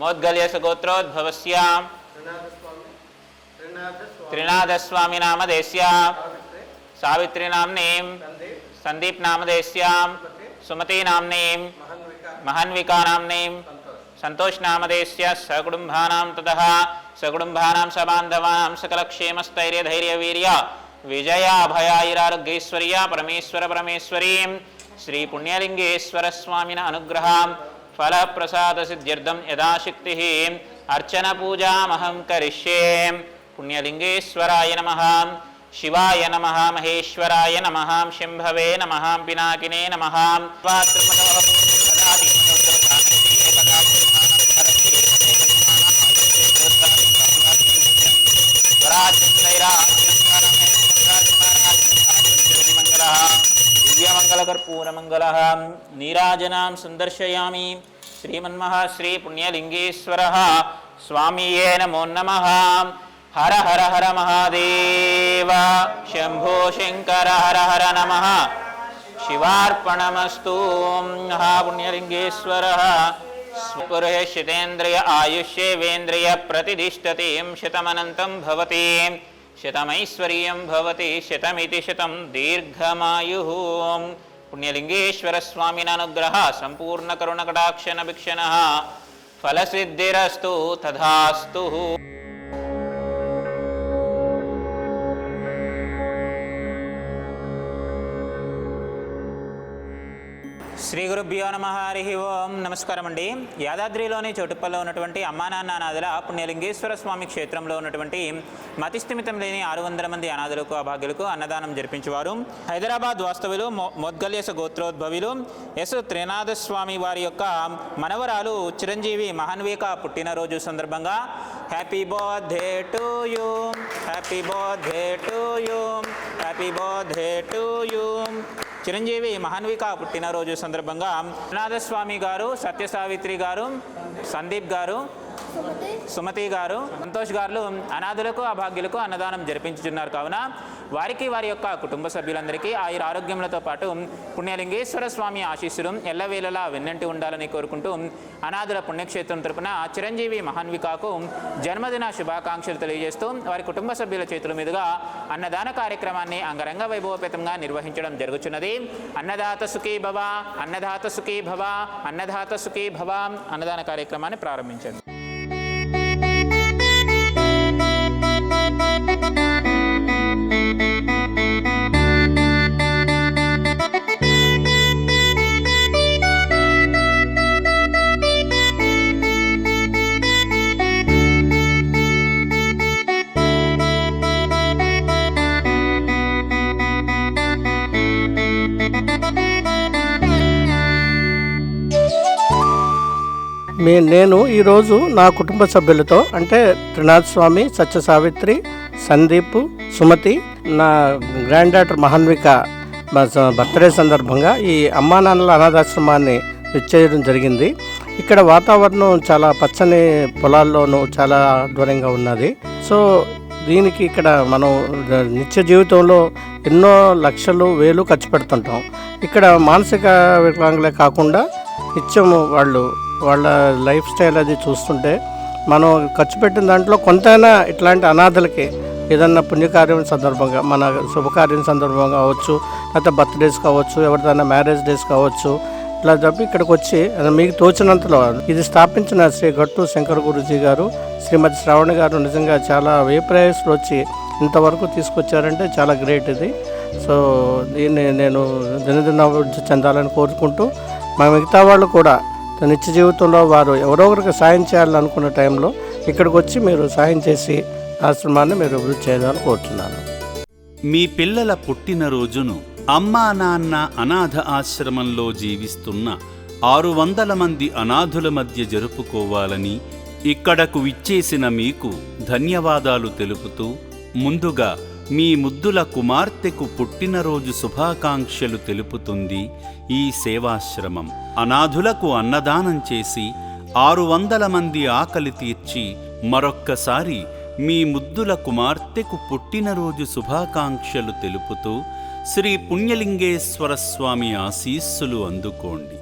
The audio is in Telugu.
मोद्गल्यस्य गोत्रोद्भवस्य त्रिनाथस्वामी नामधेयस्य सावित्री नाम्नीं संदीप नामधेयस्य सुमती नाम्नीं महन्विका नाम्नीं संतोष नामधेयस्य सकुटुम्बानां ततः सकुटुम्बानां सबान्धवानां सकलक्षेमस्थैर्यधैर्यवीर्य विजयाभयाैरारोग्यैश्वर्य परमेश्वर परमेश्वरीं श्री पुण्यलिंगेश्वर स्वामिन अनुग्रहं फलप्रसाद सिद्ध्यर्थं यदाशक्तिः अर्चन पूजामहं करिष्ये। पुण्यलिंगेश्वराय नमः, शिवाय नमः, महेश्वराय नमः, शंभवे नमः, पिनाकिने नमः। दिव्यमंगलकर्पूरमंगलः नीराजनां संदर्शयामि। श्रीमन्मः श्री पुण्यलिंगेश्वरः स्वामिये नमो नमः। हर हर हर महादेव, शंभो शंकर हर हर नमः। शिवार्पणमस्तु। पुण्यलिंगेश्वरः पुरुषेन्द्रिय आयुष्येवेन्द्रिय प्रतिष्ठतिं शतमनन्तं भवति, शतमैश्वर्यं भवति, शतमिति शतं दीर्घमायुः। पुण्यलिंगेश्वर स्वामिन अनुग्रह संपूर्ण करुणकटाक्षण भिक्षणः फलसिद्धिरस्तु तथास्तु। శ్రీ గురుభ్యో నమః. హరి ఓం. నమస్కారం అండి. యాదాద్రిలోని చోటుప్పల్లో ఉన్నటువంటి అమ్మా నాన్న అనాథుల పుణ్యలింగేశ్వర స్వామి క్షేత్రంలో ఉన్నటువంటి మతిస్థిమితం లేని 600 మంది అనాథులకు అభాగ్యులకు అన్నదానం జరిపించేవారు హైదరాబాద్ వాస్తవులు మోద్గల్యస గోత్రోద్భవులు ఎస్ త్రినాథస్వామి వారి యొక్క మనవరాలు చిరంజీవి మహాన్విక పుట్టినరోజు సందర్భంగా happy birthday to you, happy birthday to you, happy birthday to you. Chiranjeevi Mahanvika పుట్టినరోజు సందర్భంగా త్రినాథస్వామి గారు, సత్యసావిత్రి గారు, సందీప్ గారు, సుమతి గారు, సంతోష్ గారు అనాథులకు అభాగ్యులకు అన్నదానం జరిపించుచున్నారు. కావున వారికి వారి యొక్క కుటుంబ సభ్యులందరికీ ఆయుర ఆరోగ్యములతో పాటు పుణ్యలింగేశ్వర స్వామి ఆశీస్సులు ఎల్లవేళలా వెన్నంటి ఉండాలని కోరుకుంటూ అనాథుల పుణ్యక్షేత్రం తరపున చిరంజీవి మహాన్వికకు జన్మదిన శుభాకాంక్షలు తెలియజేస్తూ వారి కుటుంబ సభ్యుల చేతుల మీదుగా అన్నదాన కార్యక్రమాన్ని అంగరంగ వైభవపేతంగా నిర్వహించడం జరుగుతున్నది. అన్నదాత సుఖీ భవ, అన్నదాత సుఖీ భవ, అన్నదాత సుఖీ భవ. అన్నదాన కార్యక్రమాన్ని ప్రారంభించండి. నేను ఈరోజు నా కుటుంబ సభ్యులతో అంటే త్రినాథ్ స్వామి, సత్య సావిత్రి, సందీప్, సుమతి, నా గ్రాండ్ డాటర్ మహాన్విక బర్త్డే సందర్భంగా ఈ అమ్మా నాన్నల అనాథాశ్రమాన్ని విచ్చేయడం జరిగింది. ఇక్కడ వాతావరణం చాలా పచ్చని పొలాల్లోనూ చాలా ఆధ్వర్యంగా ఉన్నది. సో దీనికి ఇక్కడ మనం నిత్య జీవితంలో ఎన్నో లక్షలు వేలు ఖర్చు పెడుతుంటాం. ఇక్కడ మానసిక వికలాంగులే కాకుండా నిత్యము వాళ్ళ లైఫ్ స్టైల్ అది చూస్తుంటే మనం ఖర్చు పెట్టిన దాంట్లో కొంతైనా ఇట్లాంటి అనాథలకి ఏదన్నా పుణ్యకార్యం సందర్భంగా, మన శుభకార్యం సందర్భంగా కావచ్చు, లేకపోతే బర్త్డేస్ కావచ్చు, ఎవరిదైనా మ్యారేజ్ డేస్ కావచ్చు, ఇట్లా చెప్పి ఇక్కడికి వచ్చి మీకు తోచినంతలో ఇది స్థాపించిన శ్రీ గట్టు శంకర్ గురూజీ గారు, శ్రీమతి శ్రావణి గారు నిజంగా చాలా వ్యయప్రయాసాలు వచ్చి ఇంతవరకు తీసుకొచ్చారంటే చాలా గ్రేట్ ఇది. సో దీన్ని నేను దినదిన అభివృద్ధి చెందాలని కోరుకుంటూ మా మిగతా వాళ్ళు కూడా నిత్య జీవితంలో వారు ఎవరో ఒకరికి సాయం చేయాలనుకున్న టైంలో ఇక్కడికి వచ్చి మీరు సాయం చేసి ఆశ్రమాన్ని మీరు అభివృద్ధి చేయాలని కోరుతున్నాను. మీ పిల్లల పుట్టినరోజును అమ్మా నాన్న అనాథ ఆశ్రమంలో జీవిస్తున్న 600 మంది అనాథుల మధ్య జరుపుకోవాలని ఇక్కడకు విచ్చేసిన మీకు ధన్యవాదాలు తెలుపుతూ ముందుగా మీ ముద్దుల కుమార్తెకు పుట్టినరోజు శుభాకాంక్షలు తెలుపుతుంది ఈ సేవాశ్రమం. అనాథులకు అన్నదానం చేసి 600 మంది ఆకలి తీర్చి మరొక్కసారి మీ ముద్దుల కుమార్తెకు పుట్టినరోజు శుభాకాంక్షలు తెలుపుతూ శ్రీ పుణ్యలింగేశ్వర స్వామి ఆశీస్సులు అందుకోండి.